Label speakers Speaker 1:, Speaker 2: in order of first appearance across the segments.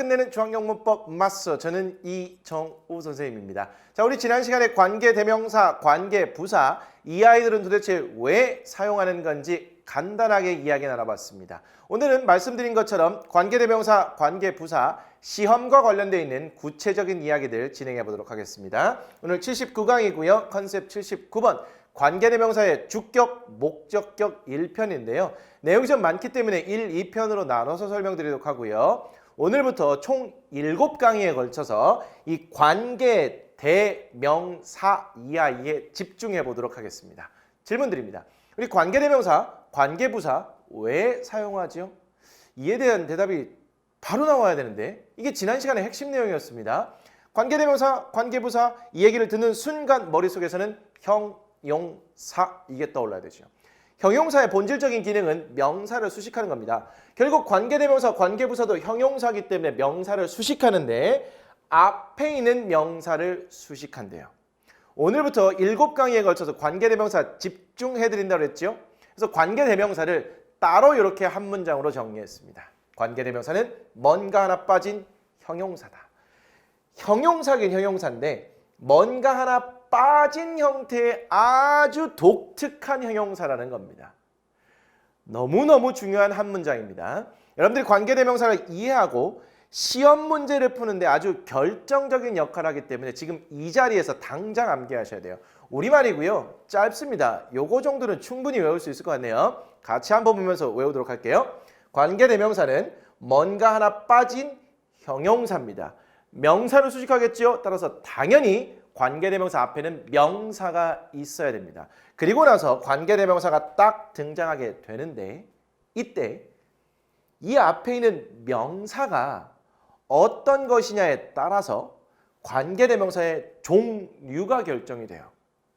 Speaker 1: 끝내는 중학용 문법 마스터, 저는 이정우 선생님입니다. 자, 우리 지난 시간에 관계대명사, 관계부사, 이 아이들은 도대체 왜 사용하는 건지 간단하게 이야기 나눠봤습니다. 오늘은 말씀드린 것처럼 관계대명사, 관계부사, 시험과 관련되어 있는 구체적인 이야기들 진행해 보도록 하겠습니다. 오늘 79강이고요. 컨셉 79번. 관계대명사의 주격, 목적격 1편인데요. 내용이 좀 많기 때문에 1, 2편으로 나눠서 설명드리도록 하고요. 오늘부터 총 7강의에 걸쳐서 이 관계대명사 이하에 집중해 보도록 하겠습니다. 질문 드립니다. 우리 관계대명사, 관계부사 왜 사용하죠? 이에 대한 대답이 바로 나와야 되는데 이게 지난 시간의 핵심 내용이었습니다. 관계대명사, 관계부사 이 얘기를 듣는 순간 머릿속에서는 형용사 이게 떠올라야 되죠. 형용사의 본질적인 기능은 명사를 수식하는 겁니다. 결국 관계대명사, 관계부사도 형용사이기 때문에 명사를 수식하는데 앞에 있는 명사를 수식한대요. 오늘부터 7강의에 걸쳐서 관계대명사 집중해드린다고 했죠. 그래서 관계대명사를 따로 이렇게 한 문장으로 정리했습니다. 관계대명사는 뭔가 하나 빠진 형용사다. 형용사긴 형용사인데 뭔가 하나 빠진 형태의 아주 독특한 형용사라는 겁니다. 너무너무 중요한 한 문장입니다. 여러분들이 관계대명사를 이해하고 시험 문제를 푸는데 아주 결정적인 역할을 하기 때문에 지금 이 자리에서 당장 암기하셔야 돼요. 우리말이고요. 짧습니다. 요거 정도는 충분히 외울 수 있을 것 같네요. 같이 한번 보면서 외우도록 할게요. 관계대명사는 뭔가 하나 빠진 형용사입니다. 명사를 수식하겠죠? 따라서 당연히 관계대명사 앞에는 명사가 있어야 됩니다. 그리고 나서 관계대명사가 딱 등장하게 되는데 이때 이 앞에 있는 명사가 어떤 것이냐에 따라서 관계대명사의 종류가 결정이 돼요.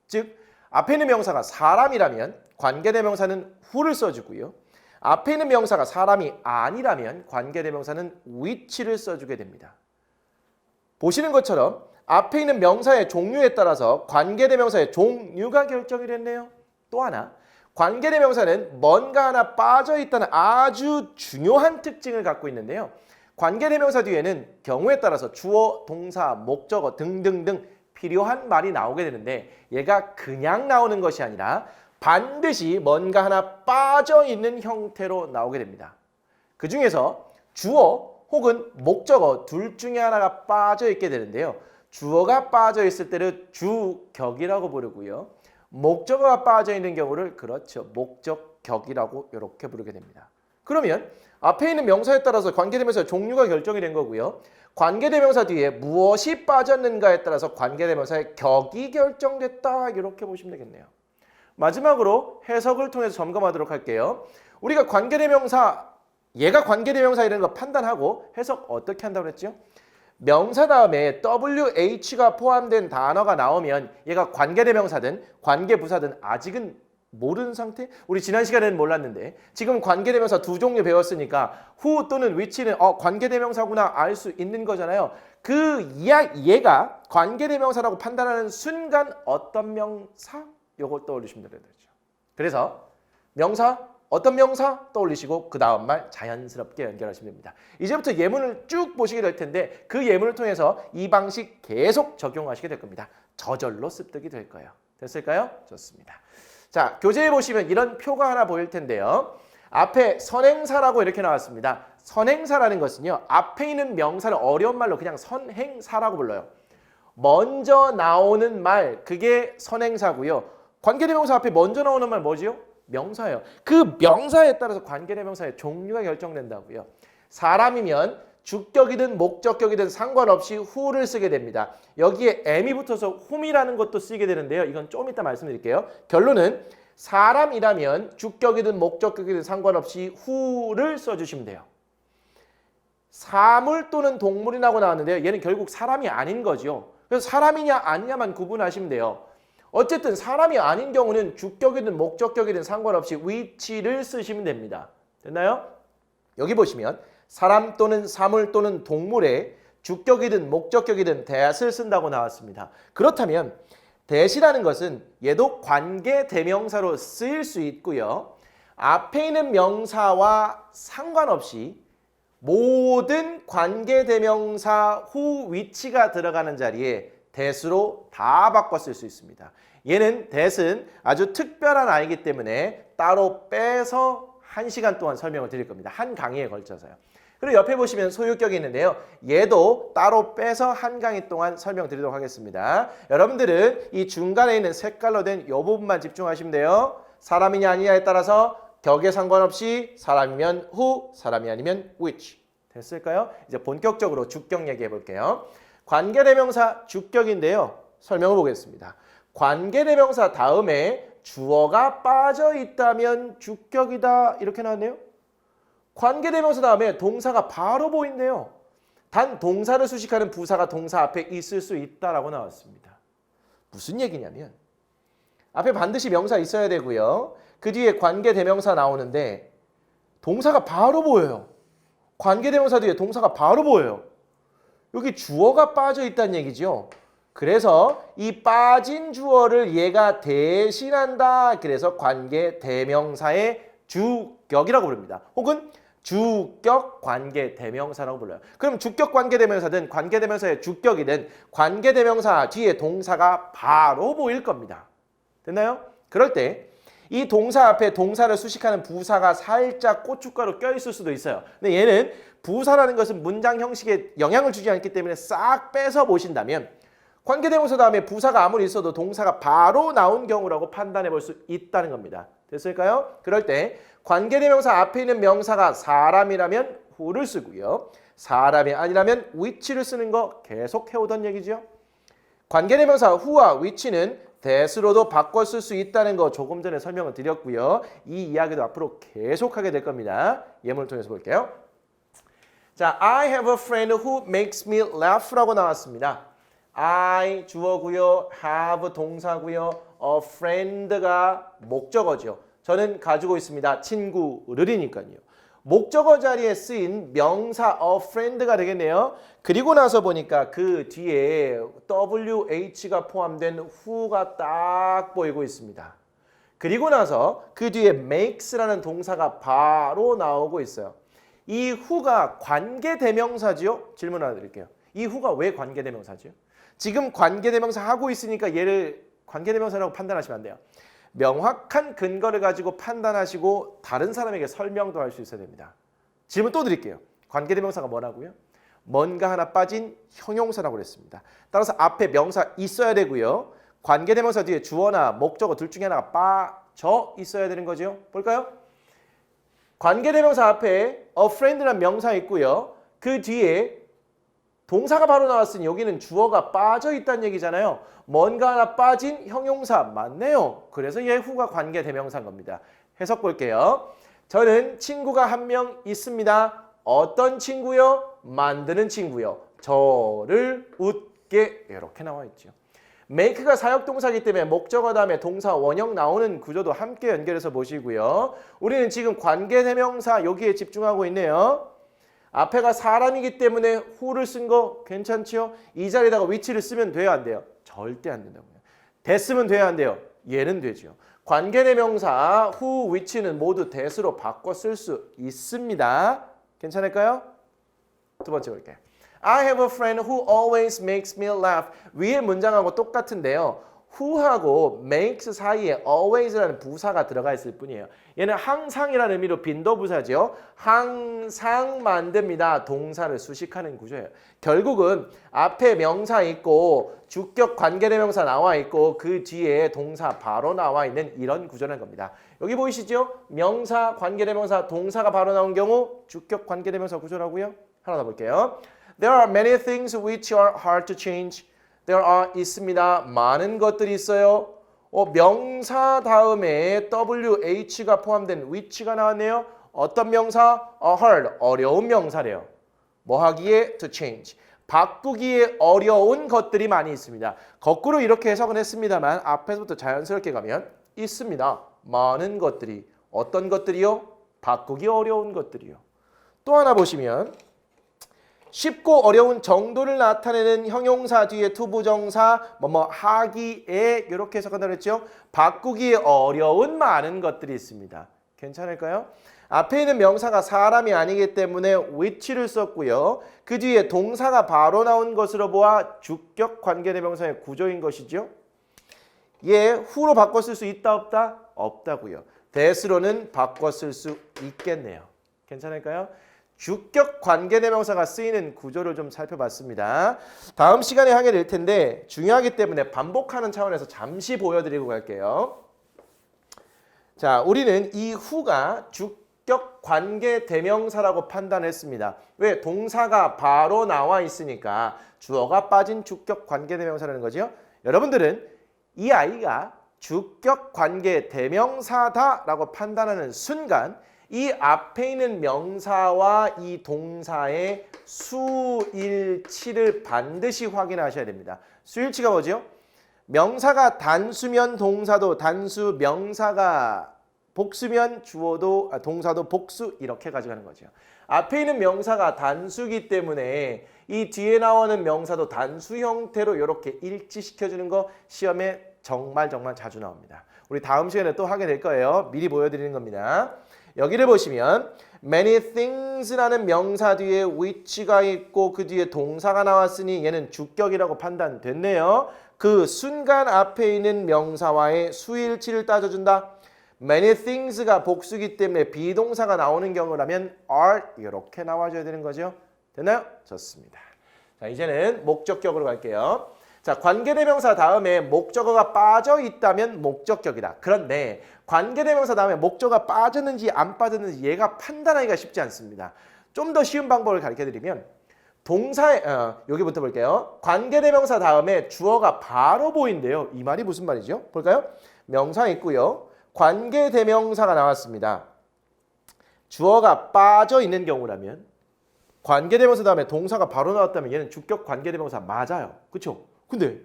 Speaker 1: 즉 앞에 있는 명사가 사람이라면 관계대명사는 who를 써주고요. 앞에 있는 명사가 사람이 아니라면 관계대명사는 which를 써주게 됩니다. 보시는 것처럼 앞에 있는 명사의 종류에 따라서 관계대명사의 종류가 결정이 됐네요. 또 하나, 관계대명사는 뭔가 하나 빠져있다는 아주 중요한 특징을 갖고 있는데요. 관계대명사 뒤에는 경우에 따라서 주어, 동사, 목적어 등등등 필요한 말이 나오게 되는데 얘가 그냥 나오는 것이 아니라 반드시 뭔가 하나 빠져있는 형태로 나오게 됩니다. 그 중에서 주어 혹은 목적어 둘 중에 하나가 빠져있게 되는데요. 주어가 빠져있을 때를 주격이라고 부르고요. 목적어가 빠져있는 경우를 그렇죠. 목적격이라고 이렇게 부르게 됩니다. 그러면 앞에 있는 명사에 따라서 관계대명사의 종류가 결정이 된 거고요. 관계대명사 뒤에 무엇이 빠졌는가에 따라서 관계대명사의 격이 결정됐다. 이렇게 보시면 되겠네요. 마지막으로 해석을 통해서 점검하도록 할게요. 우리가 관계대명사, 얘가 관계대명사라는 거 판단하고 해석 어떻게 한다고 그랬죠? 명사 다음에 WH가 포함된 단어가 나오면 얘가 관계대명사든 관계부사든 아직은 모르는 상태? 우리 지난 시간에는 몰랐는데 지금 관계대명사 두 종류 배웠으니까 who 또는 which는 관계대명사구나 알 수 있는 거잖아요. 얘가 관계대명사라고 판단하는 순간 어떤 명사? 요걸 떠올리시면 되죠. 그래서 명사, 어떤 명사 떠올리시고 그 다음 말 자연스럽게 연결하시면 됩니다. 이제부터 예문을 쭉 보시게 될 텐데 그 예문을 통해서 이 방식 계속 적용하시게 될 겁니다. 저절로 습득이 될 거예요. 됐을까요? 좋습니다. 자, 교재에 보시면 이런 표가 하나 보일 텐데요. 앞에 선행사라고 이렇게 나왔습니다. 선행사라는 것은요. 앞에 있는 명사를 어려운 말로 그냥 선행사라고 불러요. 먼저 나오는 말, 그게 선행사고요. 관계대명사 앞에 먼저 나오는 말 뭐지요? 명사예요. 그 명사에 따라서 관계대명사의 종류가 결정된다고요. 사람이면 주격이든 목적격이든 상관없이 who를 쓰게 됩니다. 여기에 am이 붙어서 whom이라는 것도 쓰게 되는데요. 이건 좀 이따 말씀드릴게요. 결론은 사람이라면 주격이든 목적격이든 상관없이 who를 써주시면 돼요. 사물 또는 동물이라고 나왔는데요. 얘는 결국 사람이 아닌 거죠. 그래서 사람이냐 아니냐만 구분하시면 돼요. 어쨌든 사람이 아닌 경우는 주격이든 목적격이든 상관없이 which를 쓰시면 됩니다. 됐나요? 여기 보시면 사람 또는 사물 또는 동물에 주격이든 목적격이든 that을 쓴다고 나왔습니다. 그렇다면 that이라는 것은 얘도 관계대명사로 쓰일 수 있고요. 앞에 있는 명사와 상관없이 모든 관계대명사 후 위치가 들어가는 자리에 that으로 다 바꿔 쓸 수 있습니다. 얘는 that은 아주 특별한 아이기 때문에 따로 빼서 1시간 동안 설명을 드릴 겁니다. 한 강의에 걸쳐서요. 그리고 옆에 보시면 소유격이 있는데요. 얘도 따로 빼서 한 강의 동안 설명드리도록 하겠습니다. 여러분들은 이 중간에 있는 색깔로 된 이 부분만 집중하시면 돼요. 사람이냐 아니냐에 따라서 격에 상관없이 사람이면 who, 사람이 아니면 which. 됐을까요? 이제 본격적으로 주격 얘기해 볼게요. 관계대명사 주격인데요. 설명을 보겠습니다. 관계대명사 다음에 주어가 빠져 있다면 주격이다 이렇게 나왔네요. 관계대명사 다음에 동사가 바로 보인대요. 단 동사를 수식하는 부사가 동사 앞에 있을 수 있다라고 나왔습니다. 무슨 얘기냐면 앞에 반드시 명사 있어야 되고요. 그 뒤에 관계대명사 나오는데 동사가 바로 보여요. 관계대명사 뒤에 동사가 바로 보여요. 여기 주어가 빠져 있다는 얘기죠. 그래서 이 빠진 주어를 얘가 대신한다. 그래서 관계대명사의 주격이라고 부릅니다. 혹은 주격 관계대명사라고 불러요. 그럼 주격 관계대명사든 관계대명사의 주격이든 관계대명사 뒤에 동사가 바로 보일 겁니다. 됐나요? 그럴 때 이 동사 앞에 동사를 수식하는 부사가 살짝 고춧가루 껴있을 수도 있어요. 근데 얘는 부사라는 것은 문장 형식에 영향을 주지 않기 때문에 싹 빼서 보신다면 관계대명사 다음에 부사가 아무리 있어도 동사가 바로 나온 경우라고 판단해 볼 수 있다는 겁니다. 됐을까요? 그럴 때 관계대명사 앞에 있는 명사가 사람이라면 who를 쓰고요. 사람이 아니라면 which를 쓰는 거 계속 해오던 얘기죠. 관계대명사 who와 which는 that으로도 바꿔 쓸 수 있다는 거 조금 전에 설명을 드렸고요. 이 이야기도 앞으로 계속하게 될 겁니다. 예문을 통해서 볼게요. 자, I have a friend who makes me laugh라고 나왔습니다. I 주어고요. have 동사고요. a friend가 목적어죠. 저는 가지고 있습니다. 친구를이니까요. 목적어 자리에 쓰인 명사 a friend가 되겠네요. 그리고 나서 보니까 그 뒤에 WH가 포함된 who가 딱 보이고 있습니다. 그리고 나서 그 뒤에 makes라는 동사가 바로 나오고 있어요. 이 who가 관계대명사지요? 질문 하나 드릴게요. 이 who가 왜 관계대명사지요? 지금 관계대명사 하고 있으니까 얘를 관계대명사라고 판단하시면 안 돼요. 명확한 근거를 가지고 판단하시고 다른 사람에게 설명도 할 수 있어야 됩니다. 질문 또 드릴게요. 관계대명사가 뭐라고요? 뭔가 하나 빠진 형용사라고 그랬습니다. 따라서 앞에 명사 있어야 되고요. 관계대명사 뒤에 주어나 목적어 둘 중에 하나가 빠져 있어야 되는 거죠. 볼까요? 관계대명사 앞에 a friend라는 명사 있고요. 그 뒤에 동사가 바로 나왔으니 여기는 주어가 빠져 있다는 얘기잖아요. 뭔가 하나 빠진 형용사 맞네요. 그래서 얘 who가 관계대명사인 겁니다. 해석 볼게요. 저는 친구가 한 명 있습니다. 어떤 친구요? 만드는 친구요. 저를 웃게 이렇게 나와 있죠. make가 사역동사이기 때문에 목적어 다음에 동사 원형 나오는 구조도 함께 연결해서 보시고요. 우리는 지금 관계대명사 여기에 집중하고 있네요. 앞에가 사람이기 때문에 who를 쓴 거 괜찮지요? 이 자리에다가 which를 쓰면 돼요, 안 돼요? 절대 안 된다고요. 됐으면 돼요, 안 돼요? 얘는 되죠. 관계대명사 who, which는 모두 that으로 바꿔 쓸 수 있습니다. 괜찮을까요? 두 번째 볼게요. I have a friend who always makes me laugh. 위에 문장하고 똑같은데요. who하고 makes 사이에 always라는 부사가 들어가 있을 뿐이에요. 얘는 항상이라는 의미로 빈도부사죠. 항상 만듭니다. 동사를 수식하는 구조예요. 결국은 앞에 명사 있고 주격 관계대명사 나와 있고 그 뒤에 동사 바로 나와 있는 이런 구조라는 겁니다. 여기 보이시죠? 명사, 관계대명사, 동사가 바로 나온 경우 주격 관계대명사 구조라고요. 하나 더 볼게요. There are many things which are hard to change. There are 있습니다. 많은 것들이 있어요. 명사 다음에 WH가 포함된 which가 나왔네요. 어떤 명사? hard, 어려운 명사래요. 뭐 하기에? to change. 바꾸기에 어려운 것들이 많이 있습니다. 거꾸로 이렇게 해석은 했습니다만 앞에서부터 자연스럽게 가면 있습니다. 많은 것들이. 어떤 것들이요? 바꾸기 어려운 것들이요. 또 하나 보시면 쉽고 어려운 정도를 나타내는 형용사 뒤에 투부정사 뭐뭐 하기에 이렇게 해석한다고 했죠. 바꾸기 어려운 많은 것들이 있습니다. 괜찮을까요? 앞에 있는 명사가 사람이 아니기 때문에 which를 썼고요. 그 뒤에 동사가 바로 나온 것으로 보아 주격 관계대명사의 구조인 것이죠. 얘 who로 바꿔 쓸 수 있다 없다? 없다고요. that으로는 바꿔 쓸 수 있겠네요. 괜찮을까요? 주격 관계대명사가 쓰이는 구조를 좀 살펴봤습니다. 다음 시간에 하게 될 텐데 중요하기 때문에 반복하는 차원에서 잠시 보여드리고 갈게요. 자, 우리는 이 who가 주격 관계대명사라고 판단했습니다. 왜? 동사가 바로 나와 있으니까 주어가 빠진 주격 관계대명사라는 거죠. 여러분들은 이 아이가 주격 관계대명사다라고 판단하는 순간 이 앞에 있는 명사와 이 동사의 수일치를 반드시 확인하셔야 됩니다. 수일치가 뭐죠? 명사가 단수면 동사도 단수, 명사가 복수면 주어도 동사도 복수 이렇게 가져가는 거죠. 앞에 있는 명사가 단수기 때문에 이 뒤에 나오는 명사도 단수 형태로 이렇게 일치시켜주는 거 시험에 정말 자주 나옵니다. 우리 다음 시간에 또 하게 될 거예요. 미리 보여드리는 겁니다. 여기를 보시면 many things라는 명사 뒤에 which가 있고 그 뒤에 동사가 나왔으니 얘는 주격이라고 판단됐네요. 그 순간 앞에 있는 명사와의 수일치를 따져준다. many things가 복수기 때문에 비동사가 나오는 경우라면 are 이렇게 나와줘야 되는 거죠. 됐나요? 좋습니다. 자, 이제는 목적격으로 갈게요. 자, 관계대명사 다음에 목적어가 빠져 있다면 목적격이다. 그런데 관계대명사 다음에 목적어가 빠졌는지 안 빠졌는지 얘가 판단하기가 쉽지 않습니다. 좀 더 쉬운 방법을 가르쳐드리면 동사의 여기부터 볼게요. 관계대명사 다음에 주어가 바로 보인대요. 이 말이 무슨 말이죠? 볼까요? 명사 있고요. 관계대명사가 나왔습니다. 주어가 빠져 있는 경우라면 관계대명사 다음에 동사가 바로 나왔다면 얘는 주격 관계대명사 맞아요. 그렇죠? 근데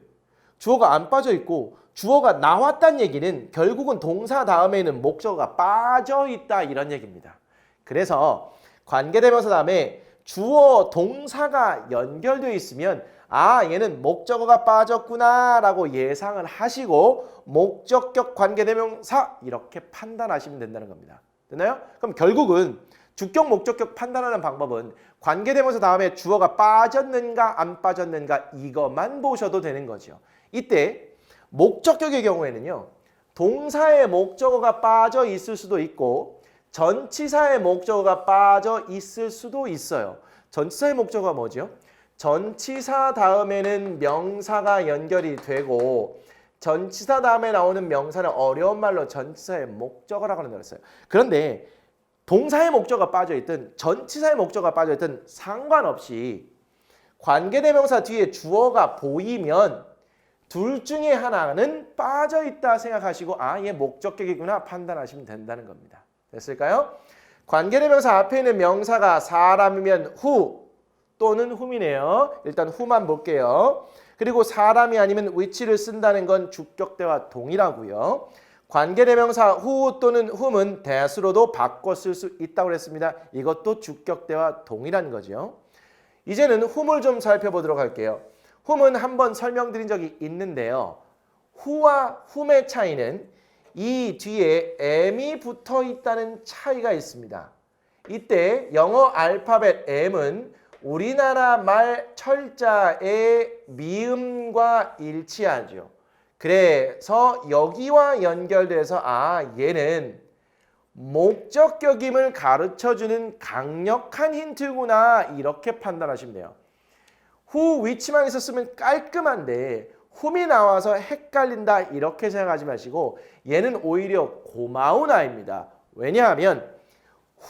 Speaker 1: 주어가 안 빠져 있고 주어가 나왔다는 얘기는 결국은 동사 다음에는 목적어가 빠져 있다 이런 얘기입니다. 그래서 관계대명사 다음에 주어 동사가 연결되어 있으면 아 얘는 목적어가 빠졌구나 라고 예상을 하시고 목적격 관계대명사 이렇게 판단하시면 된다는 겁니다. 됐나요? 그럼 결국은 주격 목적격 판단하는 방법은 관계대명사 다음에 주어가 빠졌는가 안 빠졌는가 이것만 보셔도 되는 거죠. 이때 목적격의 경우에는요. 동사의 목적어가 빠져 있을 수도 있고 전치사의 목적어가 빠져 있을 수도 있어요. 전치사의 목적어가 뭐죠? 전치사 다음에는 명사가 연결이 되고 전치사 다음에 나오는 명사는 어려운 말로 전치사의 목적어라고 하는 거였어요. 그런데 동사의 목적어가 빠져있든 전치사의 목적어가 빠져있든 상관없이 관계대명사 뒤에 주어가 보이면 둘 중에 하나는 빠져있다 생각하시고 아, 얘 목적격이구나 판단하시면 된다는 겁니다. 됐을까요? 관계대명사 앞에 있는 명사가 사람이면 who 또는 whom이네요. 일단 who만 볼게요. 그리고 사람이 아니면 which를 쓴다는 건 주격대와 동일하고요. 관계대명사 who 또는 whom은 that으로도 바꿔 쓸 수 있다고 그랬습니다. 이것도 주격대와 동일한 거죠. 이제는 whom을 좀 살펴보도록 할게요. whom은 한번 설명드린 적이 있는데요. who와 whom의 차이는 이 뒤에 m이 붙어 있다는 차이가 있습니다. 이때 영어 알파벳 m은 우리나라 말 철자의 미음과 일치하죠. 그래서 여기와 연결돼서 아 얘는 목적격임을 가르쳐주는 강력한 힌트구나 이렇게 판단하시면 돼요. who, which만 있었으면 깔끔한데 whom이 나와서 헷갈린다 이렇게 생각하지 마시고 얘는 오히려 고마운 아이입니다. 왜냐하면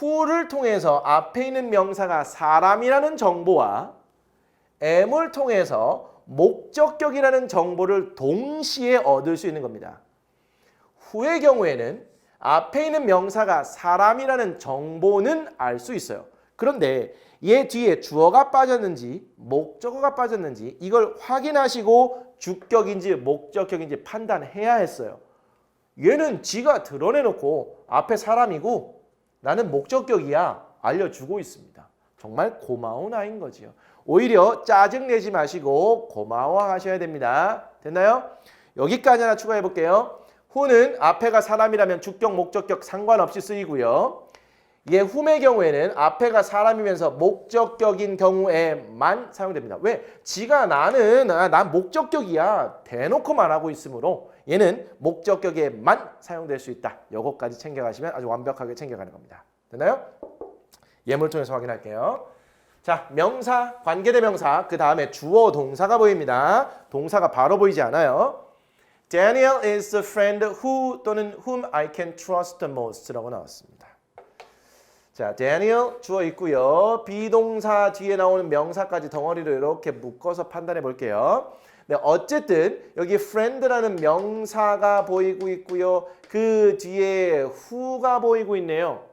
Speaker 1: who를 통해서 앞에 있는 명사가 사람이라는 정보와 am을 통해서 목적격이라는 정보를 동시에 얻을 수 있는 겁니다. who의 경우에는 앞에 있는 명사가 사람이라는 정보는 알 수 있어요. 그런데 얘 뒤에 주어가 빠졌는지 목적어가 빠졌는지 이걸 확인하시고 주격인지 목적격인지 판단해야 했어요. 얘는 지가 드러내놓고 앞에 사람이고 나는 목적격이야 알려주고 있습니다. 정말 고마운 아이인 거지요. 오히려 짜증내지 마시고 고마워하셔야 됩니다. 됐나요? 여기까지 하나 추가해 볼게요. who는 앞에가 사람이라면 주격, 목적격 상관없이 쓰이고요. whom의 경우에는 앞에가 사람이면서 목적격인 경우에만 사용됩니다. 왜? 지가 난 목적격이야. 대놓고 말하고 있으므로 얘는 목적격에만 사용될 수 있다. 요거까지 챙겨가시면 아주 완벽하게 챙겨가는 겁니다. 됐나요? 예문을 통해서 확인할게요. 자, 명사, 관계대명사, 그 다음에 주어 동사가 보입니다. 동사가 바로 보이지 않아요. Daniel is the friend who 또는 whom I can trust the most 라고 나왔습니다. 자, Daniel 주어 있고요. 비동사 뒤에 나오는 명사까지 덩어리로 이렇게 묶어서 판단해 볼게요. 네, 어쨌든 여기 friend라는 명사가 보이고 있고요. 그 뒤에 who가 보이고 있네요.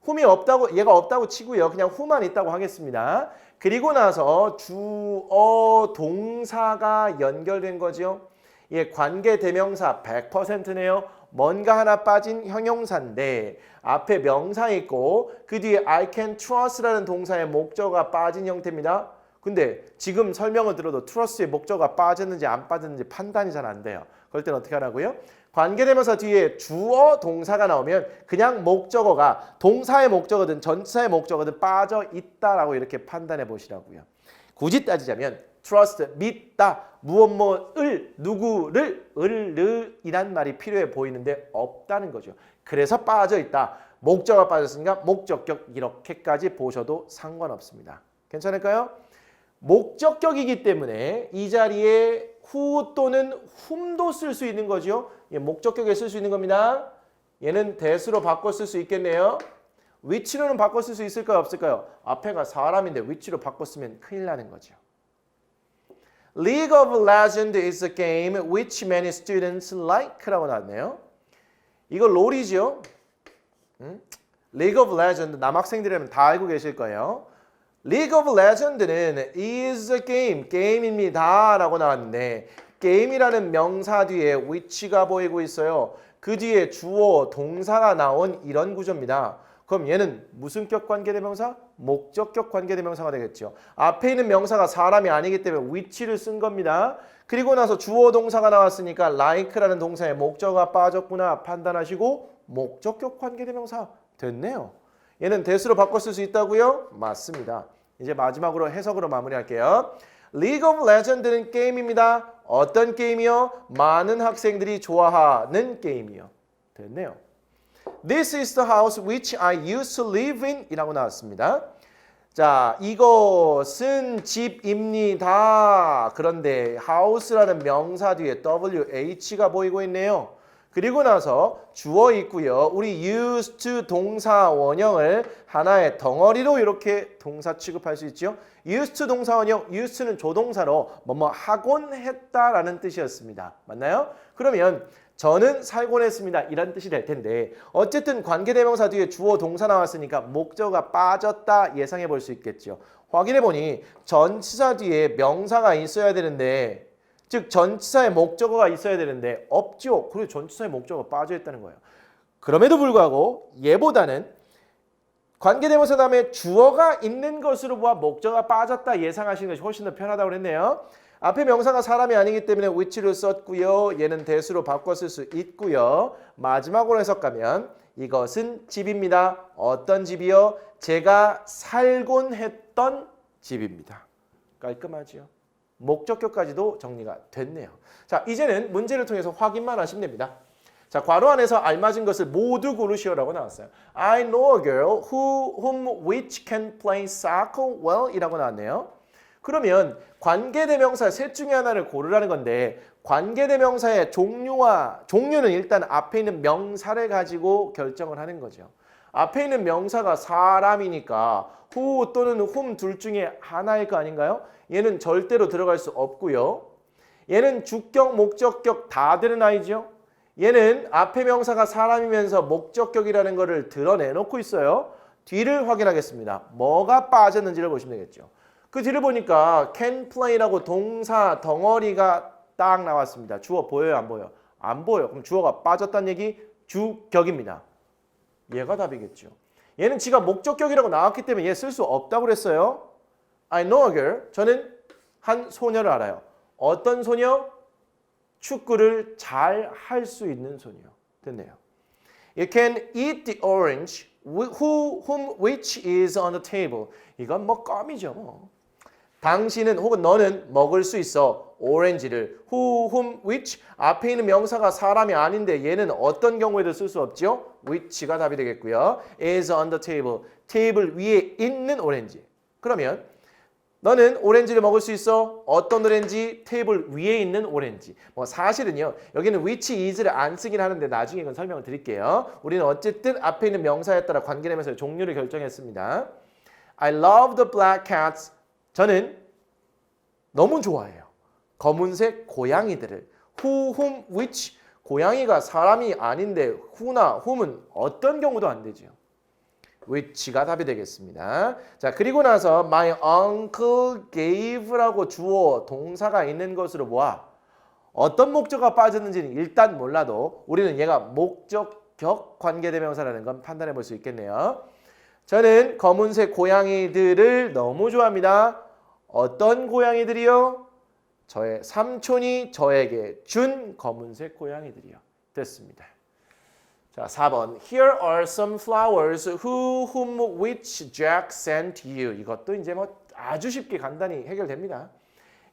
Speaker 1: whom이 없다고, 얘가 없다고 치고요. 그냥 who만 있다고 하겠습니다. 그리고 나서 주어 동사가 연결된 거죠. 예, 관계 대명사 100%네요. 뭔가 하나 빠진 형용사인데 앞에 명사 있고 그 뒤에 I can trust라는 동사의 목적어가 빠진 형태입니다. 근데 지금 설명을 들어도 trust의 목적어가 빠졌는지 안 빠졌는지 판단이 잘 안 돼요. 그럴 땐 어떻게 하라고요? 관계대명사 뒤에 주어 동사가 나오면 그냥 목적어가 동사의 목적어든 전치사의 목적어든 빠져 있다라고 이렇게 판단해 보시라고요. 굳이 따지자면 trust, 믿다, 무엇을, 누구를, 이란 말이 필요해 보이는데 없다는 거죠. 그래서 빠져 있다. 목적어가 빠졌으니까 목적격 이렇게까지 보셔도 상관없습니다. 괜찮을까요? 목적격이기 때문에 이 자리에 who 또는 whom도 쓸 수 있는 거죠. 목적격에 쓸 수 있는 겁니다. 얘는 that으로 바꿔 쓸 수 있겠네요. which로는 바꿔 쓸 수 있을까요? 없을까요? 앞에가 사람인데 which로 바꿔 쓰면 큰일 나는 거죠. League of Legends is a game which many students like라고 나왔네요. 이거 롤이죠. League of Legends 남학생들이라면 다 알고 계실 거예요. League of Legends는 is a game, 게임입니다 라고 나왔는데 게임이라는 명사 뒤에 which가 보이고 있어요. 그 뒤에 주어, 동사가 나온 이런 구조입니다. 그럼 얘는 무슨 격 관계대명사? 목적격 관계대명사가 되겠죠. 앞에 있는 명사가 사람이 아니기 때문에 which를 쓴 겁니다. 그리고 나서 주어 동사가 나왔으니까 like라는 동사의 목적어가 빠졌구나 판단하시고 목적격 관계대명사 됐네요. 얘는 that으로 바꿔 쓸 수 있다고요? 맞습니다. 이제 마지막으로 해석으로 마무리할게요. League of Legends는 게임입니다. 어떤 게임이요? 많은 학생들이 좋아하는 게임이요. 됐네요. This is the house which I used to live in 이라고 나왔습니다. 자, 이것은 집입니다. 그런데 house라는 명사 뒤에 WH가 보이고 있네요. 그리고 나서 주어 있고요. 우리 used to 동사 원형을 하나의 덩어리로 이렇게 동사 취급할 수 있죠. used to 동사 원형, used는 조동사로 뭐뭐 하곤 했다라는 뜻이었습니다. 맞나요? 그러면 저는 살곤 했습니다. 이란 뜻이 될 텐데 어쨌든 관계대명사 뒤에 주어 동사 나왔으니까 목적어가 빠졌다 예상해 볼 수 있겠죠. 확인해 보니 전치사 뒤에 명사가 있어야 되는데 즉 전치사의 목적어가 있어야 되는데 없죠. 그리고 전치사의 목적어가 빠져 있다는 거예요. 그럼에도 불구하고 얘보다는 관계대명사 다음에 주어가 있는 것으로 보아 목적어가 빠졌다 예상하시는 것이 훨씬 더 편하다고 그랬네요. 앞에 명사가 사람이 아니기 때문에 which를 썼고요. 얘는 that으로 바꿔 쓸 수 있고요. 마지막으로 해석하면 이것은 집입니다. 어떤 집이요? 제가 살곤 했던 집입니다. 깔끔하죠? 목적격까지도 정리가 됐네요. 자, 이제는 문제를 통해서 확인만 하시면 됩니다. 자, 괄호 안에서 알맞은 것을 모두 고르시오라고 나왔어요. I know a girl whom which can play soccer well 이라고 나왔네요. 그러면 관계대명사 셋 중에 하나를 고르라는 건데 관계대명사의 종류는 일단 앞에 있는 명사를 가지고 결정을 하는 거죠. 앞에 있는 명사가 사람이니까 who 또는 whom 둘 중에 하나일 거 아닌가요? 얘는 절대로 들어갈 수 없고요. 얘는 주격, 목적격 다 되는 아이죠. 얘는 앞에 명사가 사람이면서 목적격이라는 것을 드러내놓고 있어요. 뒤를 확인하겠습니다. 뭐가 빠졌는지를 보시면 되겠죠. 그 뒤를 보니까 can play라고 동사 덩어리가 딱 나왔습니다. 주어 보여요? 안 보여요? 안 보여요. 그럼 주어가 빠졌다는 얘기 주격입니다. 얘가 답이겠죠. 얘는 지가 목적격이라고 나왔기 때문에 얘 쓸 수 없다고 그랬어요. I know a girl. 저는 한 소녀를 알아요. 어떤 소녀? 축구를 잘 할 수 있는 손이요. 됐네요. You can eat the orange which is on the table. 이건 뭐 껌이죠. 뭐. 당신은 혹은 너는 먹을 수 있어. 오렌지를 whom which 앞에 있는 명사가 사람이 아닌데 얘는 어떤 경우에도 쓸 수 없죠. which가 답이 되겠고요. is on the table. 테이블 위에 있는 오렌지. 그러면 너는 오렌지를 먹을 수 있어. 어떤 오렌지? 테이블 위에 있는 오렌지. 뭐 사실은요. 여기는 which is를 안 쓰긴 하는데 나중에 이건 설명을 드릴게요. 우리는 어쨌든 앞에 있는 명사에 따라 관계되면서 종류를 결정했습니다. I love the black cats. 저는 너무 좋아해요. 검은색 고양이들을. whom, which. 고양이가 사람이 아닌데 who나 whom은 어떤 경우도 안 되죠. which가 답이 되겠습니다. 자, 그리고 나서 my uncle gave라고 주어 동사가 있는 것으로 보아. 어떤 목적어가 빠졌는지는 일단 몰라도 우리는 얘가 목적격 관계대명사라는 건 판단해 볼 수 있겠네요. 저는 검은색 고양이들을 너무 좋아합니다. 어떤 고양이들이요? 저의 삼촌이 저에게 준 검은색 고양이들이요. 됐습니다. 자, 4번. Here are some flowers whom which Jack sent you. 이것도 이제 뭐 아주 쉽게 간단히 해결됩니다.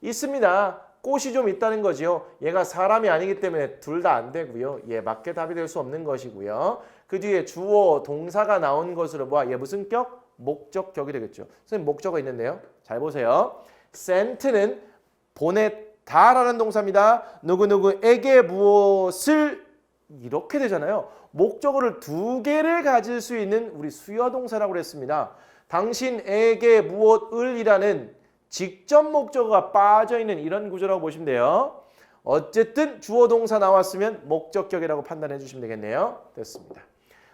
Speaker 1: 있습니다. 꽃이 좀 있다는 거죠. 얘가 사람이 아니기 때문에 둘 다 안 되고요. 얘밖에 답이 될 수 없는 것이고요. 그 뒤에 주어 동사가 나온 것으로 봐. 얘 무슨 격? 목적격이 되겠죠. 선생님 목적어 있는데요. 잘 보세요. sent는 보냈다라는 동사입니다. 누구누구에게 무엇을 이렇게 되잖아요. 목적어를 두 개를 가질 수 있는 우리 수여동사라고 그랬습니다. 당신에게 무엇을이라는 직접 목적어가 빠져있는 이런 구조라고 보시면 돼요. 어쨌든 주어 동사 나왔으면 목적격이라고 판단해 주시면 되겠네요. 됐습니다.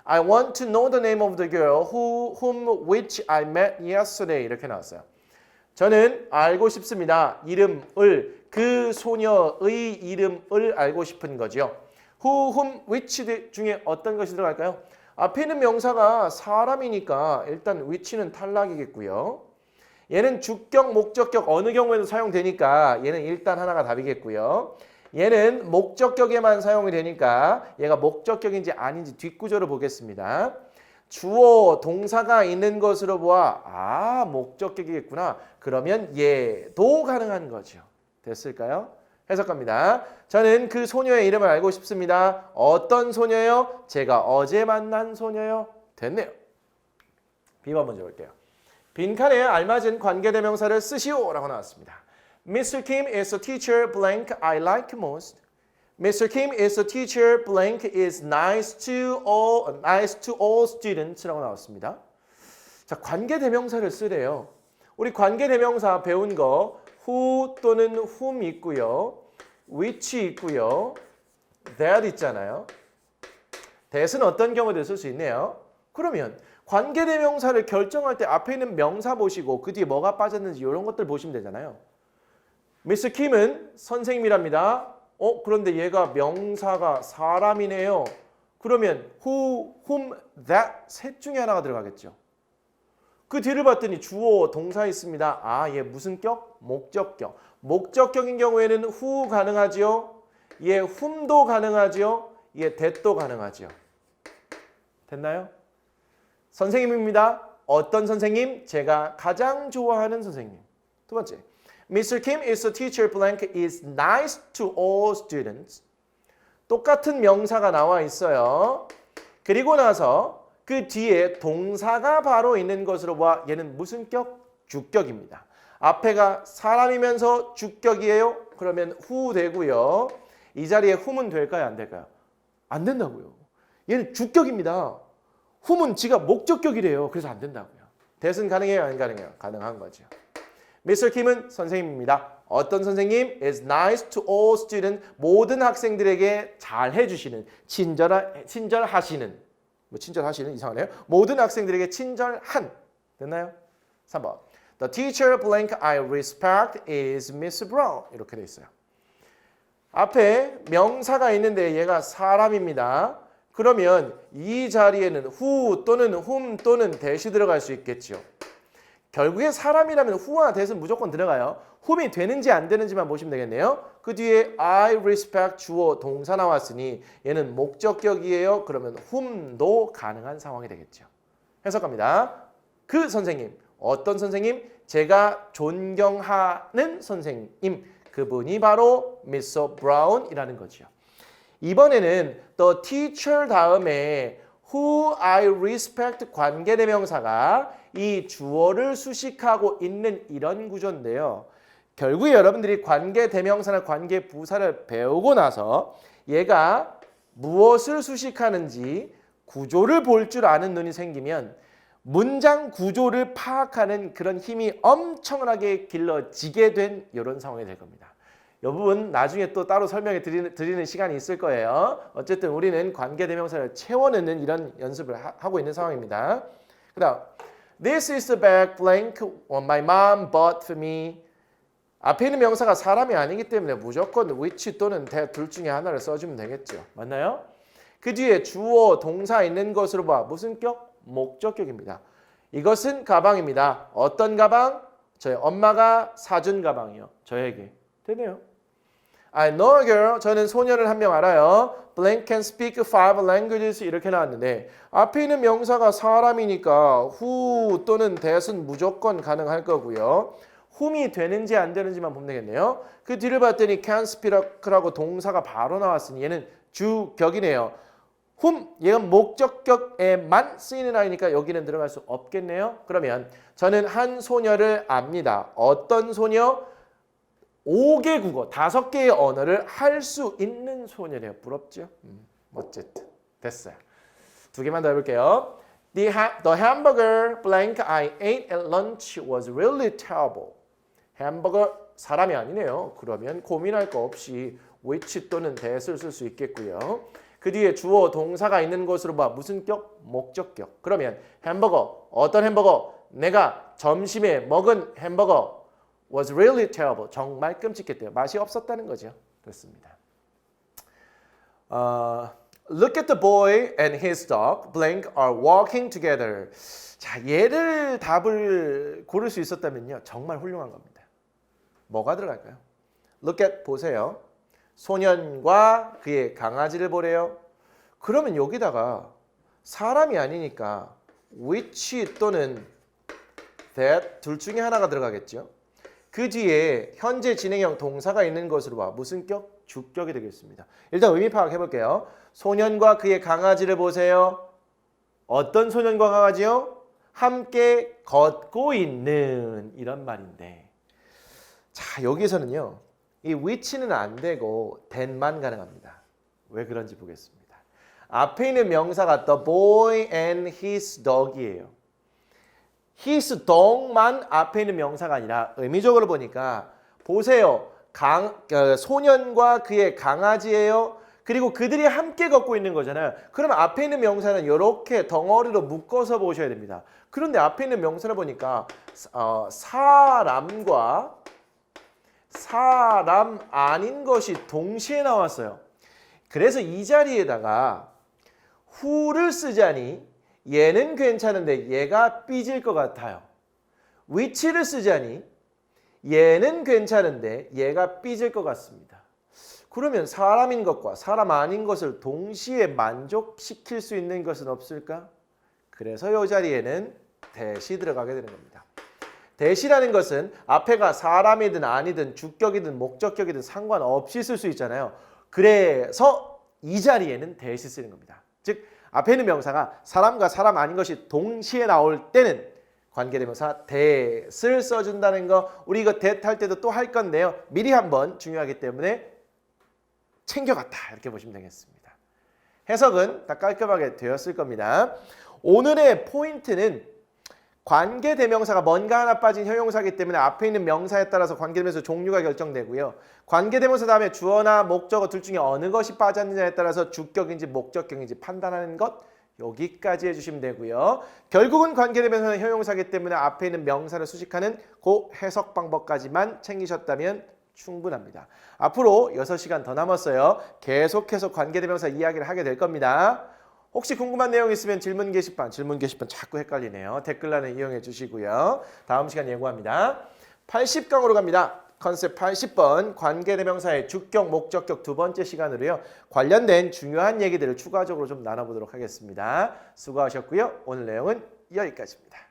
Speaker 1: I want to know the name of the girl whom which I met yesterday. 이렇게 나왔어요. 저는 알고 싶습니다. 이름을, 그 소녀의 이름을 알고 싶은 거죠. whom which 중에 어떤 것이 들어갈까요? 앞에 있는 명사가 사람이니까 일단 which는 탈락이겠고요. 얘는 주격, 목적격 어느 경우에도 사용되니까 얘는 일단 하나가 답이겠고요. 얘는 목적격에만 사용이 되니까 얘가 목적격인지 아닌지 뒷구조를 보겠습니다. 주어, 동사가 있는 것으로 보아 목적격이겠구나. 그러면 얘도 가능한 거죠. 됐을까요? 해석합니다. 저는 그 소녀의 이름을 알고 싶습니다. 어떤 소녀요? 제가 어제 만난 소녀요. 됐네요. B번 먼저 볼게요. 빈칸에 알맞은 관계대명사를 쓰시오 라고 나왔습니다. Mr. Kim is a teacher blank I like most. Mr. Kim is a teacher blank is nice to all students 라고 나왔습니다. 자, 관계대명사를 쓰래요. 우리 관계대명사 배운 거 who 또는 whom 있고요. which 있고요. that 있잖아요. that은 어떤 경우도 쓸 수 있네요. 그러면 관계대명사를 결정할 때 앞에 있는 명사 보시고 그 뒤에 뭐가 빠졌는지 이런 것들 보시면 되잖아요. Mr. Kim은 선생님이랍니다. 그런데 얘가 명사가 사람이네요. 그러면 who, whom, that 셋 중에 하나가 들어가겠죠. 그 뒤를 봤더니 주어, 동사 있습니다. 얘 무슨 격? 목적격. 목적격인 경우에는 who 가능하지요. 얘 whom도 가능하지요. 얘 that도 가능하지요. 됐나요? 선생님입니다. 어떤 선생님? 제가 가장 좋아하는 선생님. 두 번째. Mr. Kim is a teacher blank is nice to all students. 똑같은 명사가 나와 있어요. 그리고 나서 그 뒤에 동사가 바로 있는 것으로 봐. 얘는 무슨 격? 주격입니다. 앞에가 사람이면서 주격이에요. 그러면 who 되고요. 이 자리에 whom은 될까요? 안 될까요? 안 된다고요. 얘는 주격입니다. whom은 지가 목적격이래요. 그래서 안 된다고요. that은 가능해요? 안 가능해요? 가능한 거죠. Mr. Kim은 선생님입니다. 어떤 선생님? is nice to all students. 모든 학생들에게 잘 해주시는, 친절하시는. 뭐 친절하시는 이상하네요. 모든 학생들에게 친절한. 됐나요? 3번. The teacher blank I respect is Miss Brown. 이렇게 돼 있어요. 앞에 명사가 있는데 얘가 사람입니다. 그러면 이 자리에는 who 또는 whom 또는 that이 들어갈 수 있겠죠. 결국에 사람이라면 who와 that은 무조건 들어가요. whom이 되는지 안 되는지만 보시면 되겠네요. 그 뒤에 I respect 주어 동사 나왔으니 얘는 목적격이에요. 그러면 whom도 가능한 상황이 되겠죠. 해석합니다. 그 선생님, 어떤 선생님? 제가 존경하는 선생님, 그분이 바로 Mr. Brown이라는 거죠. 이번에는 the teacher 다음에 who I respect 관계대명사가 이 주어를 수식하고 있는 이런 구조인데요. 결국에 여러분들이 관계대명사나 관계부사를 배우고 나서 얘가 무엇을 수식하는지 구조를 볼 줄 아는 눈이 생기면 문장 구조를 파악하는 그런 힘이 엄청나게 길러지게 된 이런 상황이 될 겁니다. 이 부분 나중에 또 따로 설명해 드리는 시간이 있을 거예요. 어쨌든 우리는 관계대명사를 채워넣는 이런 연습을 하고 있는 상황입니다. 그 다음 This is the bag blank my mom bought for me. 앞에 있는 명사가 사람이 아니기 때문에 무조건 which 또는 that 둘 중에 하나를 써주면 되겠죠. 맞나요? 그 뒤에 주어, 동사 있는 것으로 봐. 무슨 격? 목적격입니다. 이것은 가방입니다. 어떤 가방? 저희 엄마가 사준 가방이요. 저에게. 되네요. I know a girl. 저는 소녀를 한 명 알아요. Blank can speak 5 languages 이렇게 나왔는데 앞에 있는 명사가 사람이니까 who 또는 that은 무조건 가능할 거고요. whom이 되는지 안 되는지만 보면 되겠네요. 그 뒤를 봤더니 can speak라고 동사가 바로 나왔으니 얘는 주격이네요. whom 얘가 목적격에만 쓰이는 아이니까 여기는 들어갈 수 없겠네요. 그러면 저는 한 소녀를 압니다. 어떤 소녀? 5개 국어, 5개의 언어를 할 수 있는 소녀래요. 부럽죠? 어쨌든 됐어요. 2개만 더 해볼게요. The hamburger blank I ate at lunch was really terrible. 햄버거 사람이 아니네요. 그러면 고민할 거 없이 which 또는 that을 쓸 수 있겠고요. 그 뒤에 주어 동사가 있는 것으로 봐. 무슨 격? 목적격. 그러면 햄버거, 어떤 햄버거? 내가 점심에 먹은 햄버거 was really terrible. 정말 끔찍했대요. 맛이 없었다는 거죠. 그렇습니다. Look at the boy and his dog blank are walking together. 자, 얘를 답을 고를 수 있었다면요. 정말 훌륭한 겁니다. 뭐가 들어갈까요? Look at 보세요. 소년과 그의 강아지를 보래요. 그러면 여기다가 사람이 아니니까 which 또는 that 둘 중에 하나가 들어가겠죠. 그 뒤에 현재 진행형 동사가 있는 것으로 봐. 무슨 격? 주격이 되겠습니다. 일단 의미 파악해 볼게요. 소년과 그의 강아지를 보세요. 어떤 소년과 강아지요? 함께 걷고 있는 이런 말인데 자 여기서는요. 이 which는 안 되고 that만 가능합니다. 왜 그런지 보겠습니다. 앞에 있는 명사가 the boy and his dog이에요. his dog만 앞에 있는 명사가 아니라 의미적으로 보니까 보세요. 소년과 그의 강아지예요. 그리고 그들이 함께 걷고 있는 거잖아요. 그럼 앞에 있는 명사는 이렇게 덩어리로 묶어서 보셔야 됩니다. 그런데 앞에 있는 명사를 보니까 사람과 사람 아닌 것이 동시에 나왔어요. 그래서 이 자리에다가 who를 쓰자니 얘는 괜찮은데 얘가 삐질 것 같아요. which를 쓰자니 얘는 괜찮은데 얘가 삐질 것 같습니다. 그러면 사람인 것과 사람 아닌 것을 동시에 만족시킬 수 있는 것은 없을까? 그래서 이 자리에는 that이 들어가게 되는 겁니다. that이라는 것은 앞에가 사람이든 아니든 주격이든 목적격이든 상관없이 쓸 수 있잖아요. 그래서 이 자리에는 that이 쓰는 겁니다. 즉 앞에 있는 명사가 사람과 사람 아닌 것이 동시에 나올 때는 관계대명사 that을 써준다는 거 우리 이거 that 할 때도 또 할 건데요. 미리 한번 중요하기 때문에 챙겨갔다 이렇게 보시면 되겠습니다. 해석은 다 깔끔하게 되었을 겁니다. 오늘의 포인트는 관계대명사가 뭔가 하나 빠진 형용사이기 때문에 앞에 있는 명사에 따라서 관계대명사 종류가 결정되고요. 관계대명사 다음에 주어나 목적어 둘 중에 어느 것이 빠졌느냐에 따라서 주격인지 목적격인지 판단하는 것 여기까지 해주시면 되고요. 결국은 관계대명사는 형용사이기 때문에 앞에 있는 명사를 수식하는 그 해석 방법까지만 챙기셨다면 충분합니다. 앞으로 6시간 더 남았어요. 계속해서 관계대명사 이야기를 하게 될 겁니다. 혹시 궁금한 내용 있으면 질문 게시판 자꾸 헷갈리네요. 댓글란에 이용해 주시고요. 다음 시간 예고합니다. 80강으로 갑니다. 컨셉 80번 관계대명사의 주격, 목적격 두 번째 시간으로요. 관련된 중요한 얘기들을 추가적으로 좀 나눠보도록 하겠습니다. 수고하셨고요. 오늘 내용은 여기까지입니다.